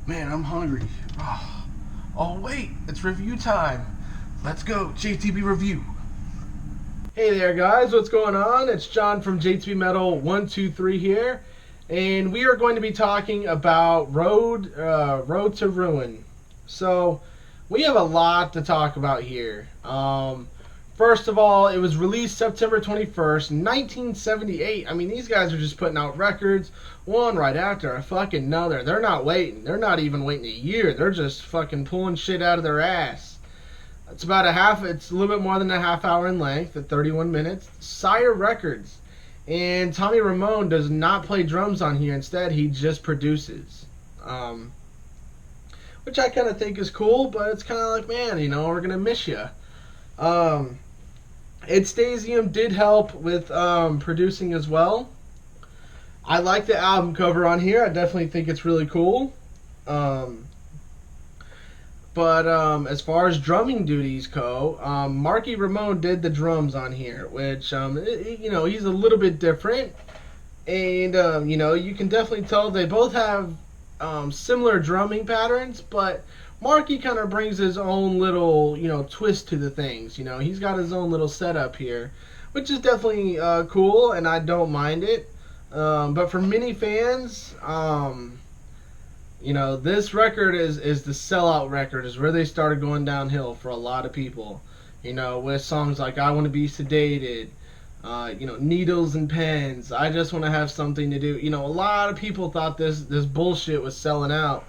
Man, I'm hungry. Oh, wait, it's review time. Let's go, JTB Review. Hey there, guys. What's going on? It's John from JTB Metal 123 here, and we are going to be talking about Road to Ruin. So, we have a lot to talk about here. First of all, it was released September 21st, 1978. I mean, these guys are just putting out records one right after a fucking another. They're not waiting. They're not even waiting a year. They're just fucking pulling shit out of their ass. It's about it's a little bit more than a half hour in length at 31 minutes. Sire Records. And Tommy Ramone does not play drums on here. Instead, he just produces. Which I kind of think is cool, but it's kind of like, man, we're going to miss you. Ed Stasium did help with producing as well. I like the album cover on here. I definitely think it's really cool. But as far as drumming duties go, Marky Ramone did the drums on here, which he's a little bit different, and you can definitely tell they both have similar drumming patterns, but Marky kind of brings his own little twist to the things. He's got his own little setup here, which is definitely cool, and I don't mind it. But for many fans, this record is the sellout record, is where they started going downhill for a lot of people. With songs like I Want to Be Sedated, Needles and Pens, I Just Want to Have Something to Do. A lot of people thought this bullshit was selling out.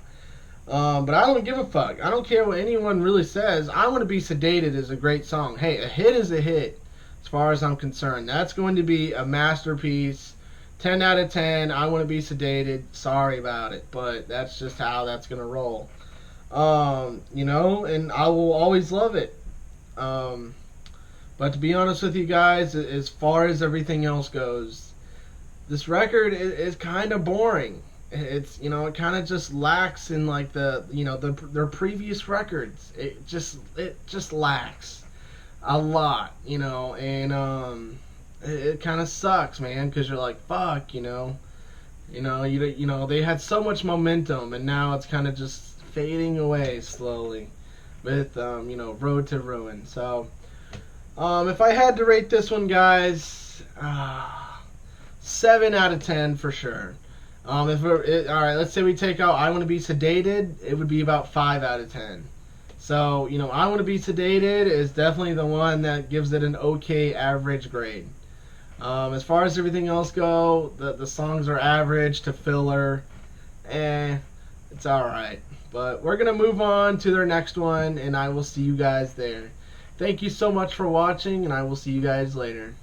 But I don't give a fuck. I don't care what anyone really says. I Want to Be Sedated is a great song. Hey, a hit is a hit, as far as I'm concerned. That's going to be a masterpiece. 10 out of 10. I Want to Be Sedated. Sorry about it, but that's just how that's going to roll. And I will always love it. But to be honest with you guys, as far as everything else goes, this record is kind of boring. It's it kind of just lacks in like their previous records. It just lacks a lot, and it kind of sucks, man, because you're like, fuck, they had so much momentum, and now it's kind of just fading away slowly with Road to Ruin. So if I had to rate this one, guys, 7 out of 10 for sure. All right, let's say we take out I Want to Be Sedated, it would be about 5 out of 10. So, I Want to Be Sedated is definitely the one that gives it an okay average grade. As far as everything else go, the songs are average to filler. It's alright. But we're going to move on to their next one, and I will see you guys there. Thank you so much for watching, and I will see you guys later.